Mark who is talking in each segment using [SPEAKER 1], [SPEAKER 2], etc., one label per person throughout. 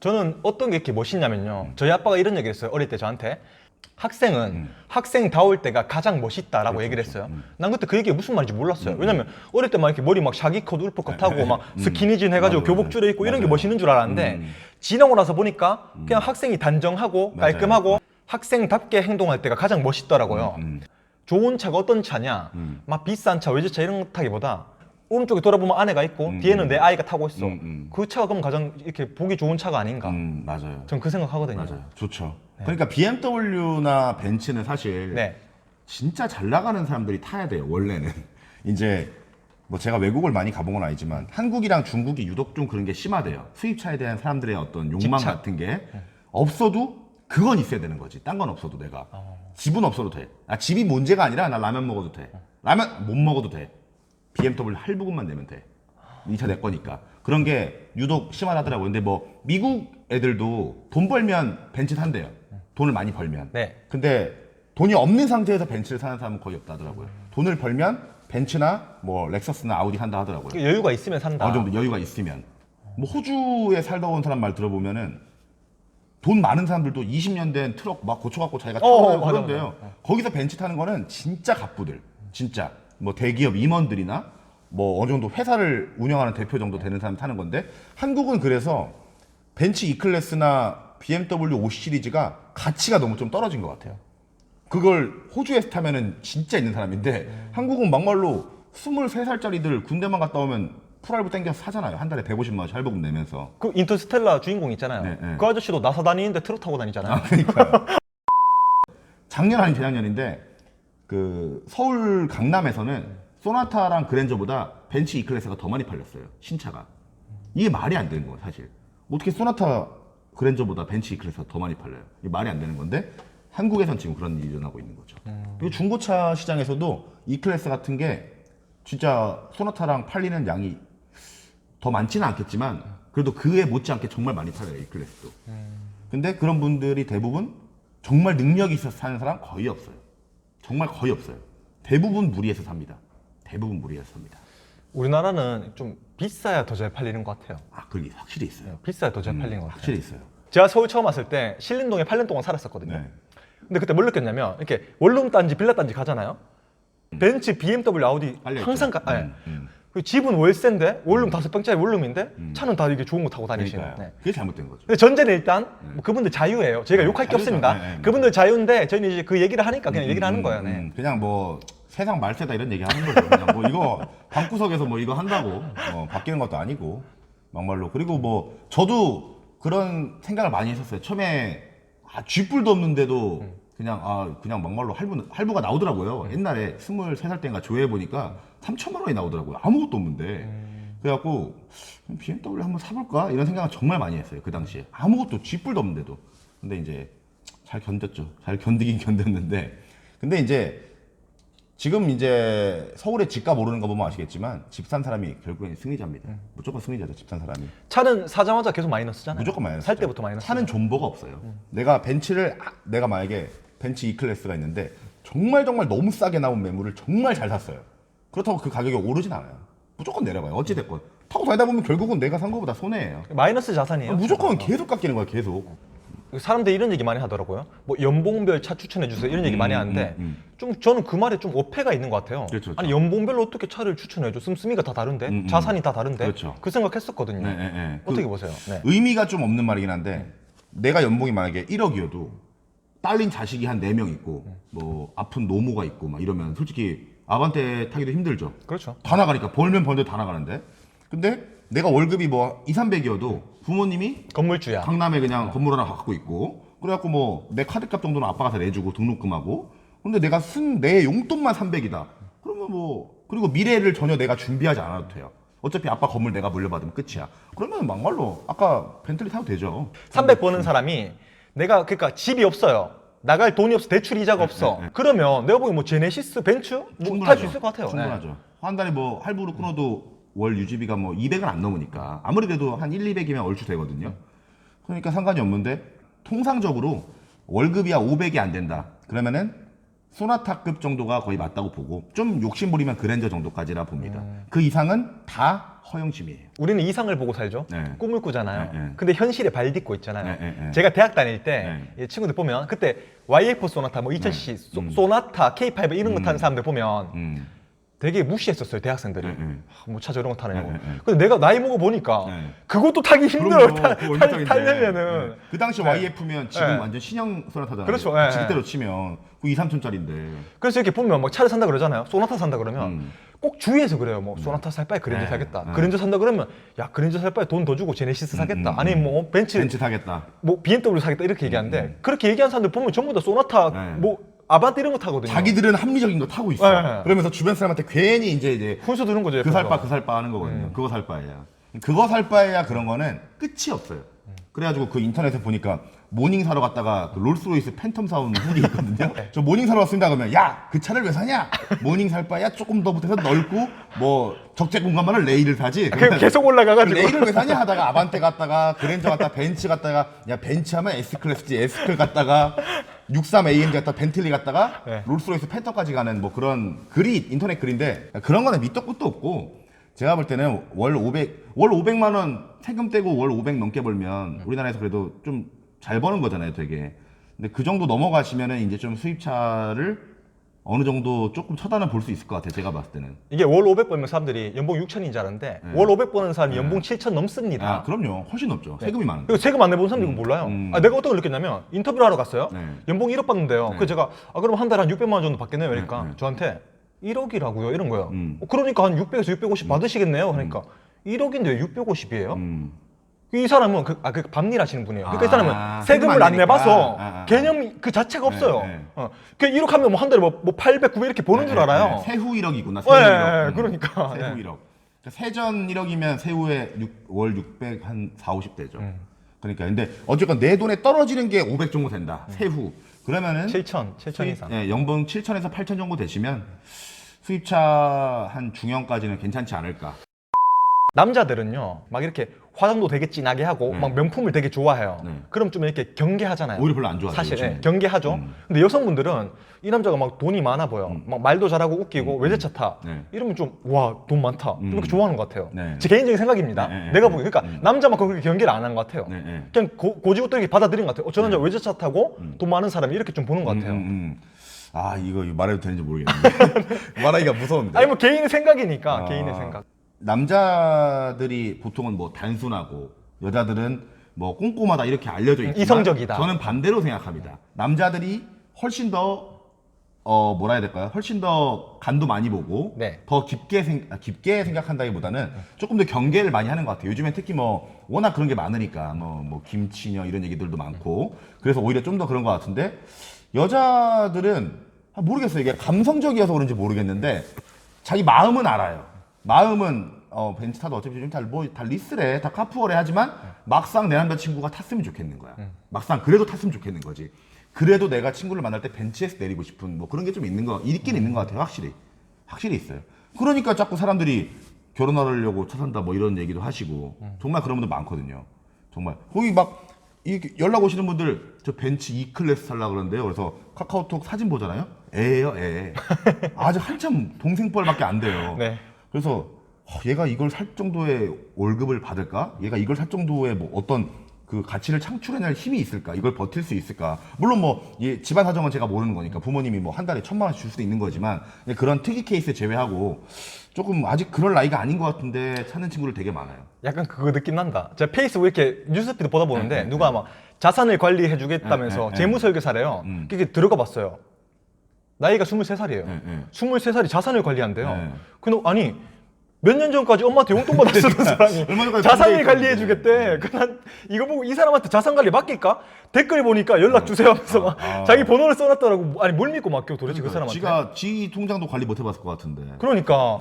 [SPEAKER 1] 저는 어떤 게 이렇게 멋있냐면요. 저희 아빠가 이런 얘기를 했어요. 어릴 때 저한테. 학생은 학생다울 때가 가장 멋있다라고
[SPEAKER 2] 그렇죠,
[SPEAKER 1] 얘기를 했어요.
[SPEAKER 2] 그렇죠.
[SPEAKER 1] 난 그때 그 얘기가 무슨 말인지 몰랐어요. 왜냐면 어릴 때 막 이렇게 머리 막 샤기컷, 울프컷 하고 막 스키니진 해가지고
[SPEAKER 2] 맞아요,
[SPEAKER 1] 교복 줄에 입고 이런 게
[SPEAKER 2] 맞아요.
[SPEAKER 1] 멋있는 줄 알았는데 지나고 나서 보니까 그냥 학생이 단정하고
[SPEAKER 2] 맞아요.
[SPEAKER 1] 깔끔하고 학생답게 행동할 때가 가장 멋있더라고요. 좋은 차가 어떤 차냐, 막 비싼 차, 외제차 이런 거 타기보다 오른쪽에 돌아보면 아내가 있고 뒤에는 내 아이가 타고 있어. 그 차가 그럼 가장 이렇게 보기 좋은 차가 아닌가.
[SPEAKER 2] 맞아요.
[SPEAKER 1] 전 그 생각하거든요.
[SPEAKER 2] 맞아요. 좋죠. 그러니까 BMW나 벤츠는 사실
[SPEAKER 1] 네.
[SPEAKER 2] 진짜 잘 나가는 사람들이 타야 돼요. 원래는 이제 뭐 제가 외국을 많이 가본 건 아니지만 한국이랑 중국이 유독 좀 그런 게 심하대요. 수입차에 대한 사람들의 어떤 욕망
[SPEAKER 1] 집착.
[SPEAKER 2] 같은 게 없어도 그건 있어야 되는 거지. 딴 건 없어도 내가 집은 없어도 돼. 집이 문제가 아니라 나 라면 먹어도 돼. 라면 못 먹어도 돼. BMW 할부금만 내면 돼. 이 차 내 거니까. 그런 게 유독 심하다더라고요. 근데 뭐 미국 애들도 돈 벌면 벤츠 산대요. 돈을 많이 벌면.
[SPEAKER 1] 네.
[SPEAKER 2] 근데 돈이 없는 상태에서 벤츠를 사는 사람은 거의 없다 하더라고요. 돈을 벌면 벤츠나 뭐 렉서스나 아우디 산다 하더라고요.
[SPEAKER 1] 여유가 있으면 산다.
[SPEAKER 2] 어느 정도 여유가 있으면. 뭐 호주에 살다 온 사람 말 들어보면은 돈 많은 사람들도 20년 된 트럭 막 고쳐갖고 자기가 타고
[SPEAKER 1] 맞아,
[SPEAKER 2] 그런데요. 거기서 벤츠 타는 거는 진짜 갑부들. 진짜. 뭐 대기업 임원들이나 뭐 어느 정도 회사를 운영하는 대표 정도 되는 사람 타는 건데 한국은 그래서 벤츠 E클래스나 BMW 5 시리즈가 가치가 너무 좀 떨어진 것 같아요. 그걸 호주에서 타면은 진짜 있는 사람인데 한국은 막말로 23살짜리들 군대만 갔다 오면 풀알부 땡겨서 사잖아요. 한 달에 150만 원씩 할부금 내면서.
[SPEAKER 1] 그 인터스텔라 주인공 있잖아요.
[SPEAKER 2] 네, 네.
[SPEAKER 1] 그 아저씨도 나사 다니는데 트럭 타고 다니잖아요.
[SPEAKER 2] 그러니까요. 작년 아닌 재작년인데 그 서울 강남에서는 소나타랑 그랜저보다 벤츠 E클래스가 더 많이 팔렸어요. 신차가. 이게 말이 안 되는 거예요, 사실. 어떻게 소나타 그랜저보다 벤츠 E클래스가 더 많이 팔려요? 이게 말이 안 되는 건데 한국에선 지금 그런 일이 일어나고 있는 거죠. 그리고 중고차 시장에서도 E클래스 같은 게 진짜 소나타랑 팔리는 양이 더 많지는 않겠지만 그래도 그에 못지않게 정말 많이 팔려요, E클래스도. 근데 그런 분들이 대부분 정말 능력이 있어서 사는 사람 거의 없어요. 정말 거의 없어요. 대부분 무리해서 삽니다. 대부분 무리해서 삽니다.
[SPEAKER 1] 우리나라는 좀 비싸야 더 잘 팔리는 것 같아요.
[SPEAKER 2] 그게 확실히 있어요.
[SPEAKER 1] 비싸야 더 잘 팔리는 것 같아요.
[SPEAKER 2] 확실히 있어요.
[SPEAKER 1] 제가 서울 처음 왔을 때 신림동에 8년 동안 살았었거든요.
[SPEAKER 2] 네.
[SPEAKER 1] 근데 그때 뭘 느꼈냐면 이렇게 원룸 단지, 빌라 단지 가잖아요. 벤츠, BMW, 아우디
[SPEAKER 2] 빨려
[SPEAKER 1] 항상
[SPEAKER 2] 있죠.
[SPEAKER 1] 네. 그 집은 월세인데 원룸 5평짜리 원룸인데 차는 다 이게 좋은 거 타고 다니시는.
[SPEAKER 2] 그러니까요.
[SPEAKER 1] 네.
[SPEAKER 2] 그게 잘못된 거죠.
[SPEAKER 1] 근데 전제는 일단 뭐 그분들 자유예요. 저희가 욕할 게
[SPEAKER 2] 자유죠.
[SPEAKER 1] 없습니다.
[SPEAKER 2] 네, 네.
[SPEAKER 1] 그분들 자유인데 저희는 이제 그 얘기를 하니까 그냥 얘기를 하는 거예요. 네.
[SPEAKER 2] 그냥 뭐 세상 말세다 이런 얘기 하는 거죠. 그냥 뭐 이거 방구석에서 뭐 이거 한다고 바뀌는 것도 아니고 막말로. 그리고 뭐 저도 그런 생각을 많이 했었어요. 처음에 쥐뿔도 없는데도 그냥 막말로 할부가 나오더라고요. 옛날에 23살 때인가 조회해 보니까 3천만 원이 나오더라고요. 아무것도 없는데. 그래갖고 BMW 한번 사볼까 이런 생각을 정말 많이 했어요. 그 당시에 아무것도 쥐뿔도 없는데도. 근데 이제 잘 견뎠죠. 잘 견디긴 견뎠는데 근데 이제 지금 이제 서울에 집값 오르는 거 보면 아시겠지만 집 산 사람이 결국엔 승리자입니다. 무조건 승리자죠. 집 산 사람이.
[SPEAKER 1] 차는 사자마자 계속 마이너스잖아요.
[SPEAKER 2] 무조건 마이너스.
[SPEAKER 1] 살 때부터 마이너스.
[SPEAKER 2] 차는 존버가 없어요. 내가 내가 만약에 벤츠 E클래스가 있는데 정말 너무 싸게 나온 매물을 정말 잘 샀어요. 그렇다고 그 가격이 오르진 않아요. 무조건 내려가요. 어찌됐건. 타고 다니다 보면 결국은 내가 산 거보다 손해예요.
[SPEAKER 1] 마이너스 자산이에요.
[SPEAKER 2] 무조건 계속 깎이는 거야, 계속.
[SPEAKER 1] 사람들이 이런 얘기 많이 하더라고요. 뭐 연봉별 차 추천해 주세요 이런 얘기 많이 하는데 좀 저는 그 말에 좀 어폐가 있는 것 같아요.
[SPEAKER 2] 그렇죠.
[SPEAKER 1] 아니 연봉별로 어떻게 차를 추천해 줘? 씀씀이가 다 다른데 자산이 다 다른데
[SPEAKER 2] 그렇죠.
[SPEAKER 1] 그 생각했었거든요.
[SPEAKER 2] 네.
[SPEAKER 1] 어떻게
[SPEAKER 2] 그
[SPEAKER 1] 보세요? 네.
[SPEAKER 2] 의미가 좀 없는 말이긴 한데 내가 연봉이 만약에 1억이어도 딸린 자식이 한 4명 있고 뭐 아픈 노모가 있고 막 이러면 솔직히 아반떼 타기도 힘들죠.
[SPEAKER 1] 그렇죠.
[SPEAKER 2] 다 나가니까 벌면 벌대로 다 나가는데 근데 내가 월급이 뭐 2, 300이어도 부모님이
[SPEAKER 1] 건물주야.
[SPEAKER 2] 강남에 그냥 건물 하나 갖고 있고 그래갖고 뭐 내 카드값 정도는 아빠가 다 내주고 등록금하고 근데 내가 쓴 내 용돈만 300이다 그러면 뭐 그리고 미래를 전혀 내가 준비하지 않아도 돼요. 어차피 아빠 건물 내가 물려받으면 끝이야. 그러면 막말로 아까 벤틀리 타도 되죠.
[SPEAKER 1] 300 버는 사람이 내가 그러니까 집이 없어요. 나갈 돈이 없어. 대출 이자가 없어. 그러면 내가 보기엔 뭐 제네시스, 벤츠 뭐 탈 수 있을 것 같아요.
[SPEAKER 2] 충분하죠. 한 달에 뭐 할부로 끊어도 월 유지비가 뭐 200은 안 넘으니까 아무리 그래도 한 1, 200이면 얼추 되거든요. 그러니까 상관이 없는데 통상적으로 월급이 500이 안 된다. 그러면은 소나타급 정도가 거의 맞다고 보고 좀 욕심 부리면 그랜저 정도까지라 봅니다. 그 이상은 다 허영심이에요.
[SPEAKER 1] 우리는 이상을 보고 살죠.
[SPEAKER 2] 네.
[SPEAKER 1] 꿈을 꾸잖아요.
[SPEAKER 2] 네, 네.
[SPEAKER 1] 근데 현실에 발 딛고 있잖아요.
[SPEAKER 2] 네, 네.
[SPEAKER 1] 제가 대학 다닐 때 친구들 보면 그때 YF 소나타, 뭐 2000cc, 소나타, K5 이런 거 타는 사람들 보면 되게 무시했었어요, 대학생들이. 뭐 차 저런 거 타느냐고. 근데 내가 나이 먹어 보니까 그것도 타기 힘들어. 타려면은.
[SPEAKER 2] 그 당시 YF면 지금 완전 신형 소나타잖아요.
[SPEAKER 1] 그렇죠.
[SPEAKER 2] 지금대로 치면 그 2, 3촌짜리인데.
[SPEAKER 1] 그래서 이렇게 보면 막 차를 산다 그러잖아요. 소나타 산다 그러면 꼭 주위에서 그래요. 뭐 소나타 살 바에 그랜저 사겠다. 그랜저 산다 그러면 야 그랜저 살 바에 돈 더 주고 제네시스 사겠다. 아니 뭐 벤츠
[SPEAKER 2] 사겠다.
[SPEAKER 1] 뭐 BMW 사겠다 이렇게 얘기하는데 그렇게 얘기하는 사람들 보면 전부 다 소나타 뭐 아반떼 이런 거 타거든요.
[SPEAKER 2] 자기들은 합리적인 거 타고 있어. 그러면서 주변 사람한테 괜히 이제
[SPEAKER 1] 훈수 두는 거죠.
[SPEAKER 2] 그 살 바 하는 거거든요. 그거 살 바에야. 그거 살 바에야 그런 거는 끝이 없어요. 그래가지고 그 인터넷에 보니까 모닝 사러 갔다가 그 롤스로이스 팬텀 사온 분이 있거든요. 저 모닝 사러 왔습니다 그러면 야 그 차를 왜 사냐? 모닝 살 바에야 조금 더 보태서 넓고 뭐 적재 공간만을 레일을 사지.
[SPEAKER 1] 계속 올라가가지고
[SPEAKER 2] 레일을 왜 사냐 하다가 아반떼 갔다가 그랜저 갔다가 벤츠 갔다가 야 벤츠 하면 S클래스지 S클 갔다가 63AMG 갔다가 벤틀리 갔다가 롤스로이스 팬텀까지 가는 뭐 그런 글이 인터넷 글인데 그런 거는 밑도 끝도 없고 제가 볼 때는 월 500만 원 세금 떼고 월 500 넘게 벌면 우리나라에서 그래도 좀 잘 버는 거잖아요, 되게. 근데 그 정도 넘어가시면은 이제 좀 수입차를 어느 정도 조금 쳐다는 볼 수 있을 것 같아요, 제가 봤을 때는.
[SPEAKER 1] 이게 월 500 벌면 사람들이 연봉 6천인 줄 아는데 월 500 버는 사람이 연봉 7천 넘습니다.
[SPEAKER 2] 아, 그럼요. 훨씬 높죠. 세금이 많은데.
[SPEAKER 1] 그리고 세금 안 내본 사람들이 이거 몰라요. 내가 어떤 걸 느꼈냐면 인터뷰를 하러 갔어요. 연봉 1억 받는데요. 그래서 제가 그럼 한 달에 한 600만 원 정도 받겠네요. 그러니까 저한테 1억이라고요? 이런 거예요. 그러니까 한 600에서 650 받으시겠네요. 그러니까 1억인데 왜 650이에요? 이 사람은 그 밤일 하시는 분이에요. 그러니까 이 사람은 세금을 안 내봐서 개념이 그 자체가 없어요. 그 1억 하면 뭐 한 달에 뭐 800, 900 이렇게 버는 줄 알아요.
[SPEAKER 2] 세후 1억이구나. 세후 1억.
[SPEAKER 1] 그러니까.
[SPEAKER 2] 세후 1억. 그러니까 세전 1억이면 세후에 월 600 한 4, 50대죠. 그러니까 근데 어쨌건 내 돈에 떨어지는 게 500 정도 된다. 세후. 그러면은
[SPEAKER 1] 7천 이상.
[SPEAKER 2] 연봉 7천에서 8천 정도 되시면 수입차 한 중형까지는 괜찮지 않을까.
[SPEAKER 1] 남자들은요, 막 이렇게 화장도 되게 진하게 하고, 막 명품을 되게 좋아해요. 그럼 좀 이렇게 경계하잖아요.
[SPEAKER 2] 오히려 별로 안 좋아하죠.
[SPEAKER 1] 사실, 경계하죠. 근데 여성분들은 이 남자가 막 돈이 많아 보여. 막 말도 잘하고 웃기고, 외제차 타. 이러면 좀, 와, 돈 많다. 좀 이렇게 좋아하는 것 같아요. 제 개인적인 생각입니다. 내가 보기. 그러니까 남자만큼 그렇게 경계를 안 하는 것 같아요. 그냥 고지고대로 이렇게 받아들인 것 같아요. 저 남자 외제차 타고 돈 많은 사람이 이렇게 좀 보는 것 같아요.
[SPEAKER 2] 아, 이거 말해도 되는지 모르겠는데. 말하기가 무서운데.
[SPEAKER 1] 아니, 뭐 개인의 생각이니까, 개인의 생각.
[SPEAKER 2] 남자들이 보통은 뭐 단순하고 여자들은 뭐 꼼꼼하다 이렇게 알려져 있지만
[SPEAKER 1] 이성적이다.
[SPEAKER 2] 저는 반대로 생각합니다. 남자들이 훨씬 더 뭐라 해야 될까요? 훨씬 더 간도 많이 보고 더 깊게 생각한다기보다는 조금 더 경계를 많이 하는 것 같아요. 요즘엔 특히 뭐 워낙 그런 게 많으니까 뭐 김치녀 이런 얘기들도 많고 그래서 오히려 좀 더 그런 것 같은데 여자들은 모르겠어요. 이게 감성적이어서 그런지 모르겠는데 자기 마음은 알아요. 마음은 벤츠 타도 어차피 좀 다 리스래, 다 카푸어래 하지만 막상 내 남자친구가 탔으면 좋겠는 거야. 막상 그래도 탔으면 좋겠는 거지. 그래도 내가 친구를 만날 때 벤츠에서 내리고 싶은 뭐 그런 게 좀 있는 것 같아요. 확실히 있어요. 그러니까 자꾸 사람들이 결혼하려고 차 산다 뭐 이런 얘기도 하시고 정말 그런 분들 많거든요. 정말 거기 막 이렇게 연락 오시는 분들 저 벤츠 E클래스 살라 그러는데요. 그래서 카카오톡 사진 보잖아요. 애예요, 애. 아직 한참 동생뻘밖에 안 돼요. 그래서 얘가 이걸 살 정도의 월급을 받을까? 얘가 이걸 살 정도의 뭐 어떤 그 가치를 창출해낼 힘이 있을까? 이걸 버틸 수 있을까? 물론 뭐 집안 사정은 제가 모르는 거니까 부모님이 뭐 한 달에 1,000만 원씩 줄 수도 있는 거지만 그런 특이 케이스 제외하고 조금 아직 그럴 나이가 아닌 것 같은데 찾는 친구들 되게 많아요.
[SPEAKER 1] 약간 그거 느낌 난다. 제가 페이스북 이렇게 뉴스피드 보다 보는데 누가 막 자산을 관리해 주겠다면서 재무설계사래요. 그게 들어가 봤어요. 나이가 23살이에요. 23살이 자산을 관리한대요. 근데 아니 몇 년 전까지 엄마한테 용돈 받아 쓰던 사람이 자산을 관리해 주겠대. 난 이거 보고 이 사람한테 자산 관리 맡길까? 댓글 보니까 연락 주세요 하면서 막 자기 번호를 써놨더라고. 아니 뭘 믿고 맡겨 도대체 그 사람한테.
[SPEAKER 2] 지가 지 통장도 관리 못 해봤을 것 같은데.
[SPEAKER 1] 그러니까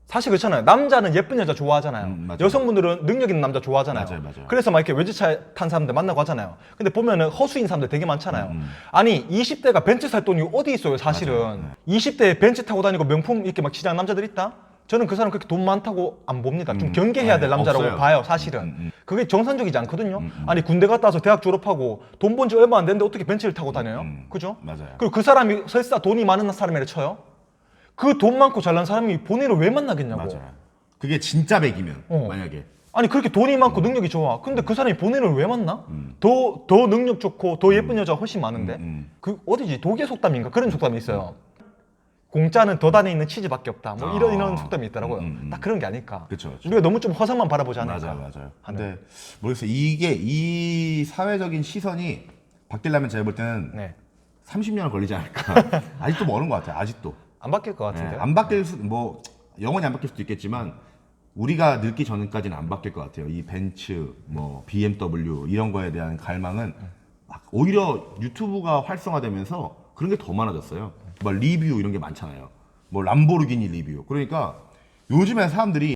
[SPEAKER 1] 사실 그렇잖아요. 남자는 예쁜 여자 좋아하잖아요. 여성분들은 능력 있는 남자 좋아하잖아요.
[SPEAKER 2] 맞아요.
[SPEAKER 1] 그래서 막 이렇게 외제차 탄 사람들 만나고 하잖아요. 근데 보면은 허수인 사람들 되게 많잖아요. 아니 20대가 벤츠 살 돈이 어디 있어요 사실은. 20대에 벤츠 타고 다니고 명품 이렇게 막 치장한 남자들 있다? 저는 그 사람 그렇게 돈 많다고 안 봅니다. 좀 경계해야 될 남자라고
[SPEAKER 2] 없어요.
[SPEAKER 1] 봐요 사실은. 그게 정상적이지 않거든요. 아니 군대 갔다 와서 대학 졸업하고 돈 번 지 얼마 안 됐는데 어떻게 벤츠를 타고 다녀요? 그죠?
[SPEAKER 2] 맞아요.
[SPEAKER 1] 그리고 그 사람이 설사 돈이 많은 사람이라 쳐요. 그 돈 많고 잘난 사람이 본인을 왜 만나겠냐고.
[SPEAKER 2] 맞아요. 그게 진짜 백이면 만약에
[SPEAKER 1] 아니 그렇게 돈이 많고 능력이 좋아. 근데 그 사람이 본인을 왜 만나? 더 능력 좋고 더 예쁜 여자가 훨씬 많은데 그 어디지 독일 속담인가 그런 속담이 있어요. 공짜는 더 안에 있는 치즈밖에 없다. 뭐 이런 속담이 있더라고요. 딱 그런 게 아닐까.
[SPEAKER 2] 그쵸.
[SPEAKER 1] 우리가 너무 좀 허상만 바라보지 않을까.
[SPEAKER 2] 맞아요. 근데 모르겠어요. 이게 이 사회적인 시선이 바뀌려면 제가 볼 때는
[SPEAKER 1] 네.
[SPEAKER 2] 30년은 걸리지 않을까. 아직도 멀은 것 같아요. 아직도.
[SPEAKER 1] 안 바뀔 것
[SPEAKER 2] 네,
[SPEAKER 1] 같은데.
[SPEAKER 2] 안 바뀔 뭐 영원히 안 바뀔 수도 있겠지만 우리가 늙기 전까지는 안 바뀔 것 같아요. 이 벤츠, 뭐 BMW 이런 거에 대한 갈망은 오히려 유튜브가 활성화되면서 그런 게 더 많아졌어요. 뭐 리뷰 이런 게 많잖아요. 뭐 람보르기니 리뷰. 그러니까 요즘에 사람들이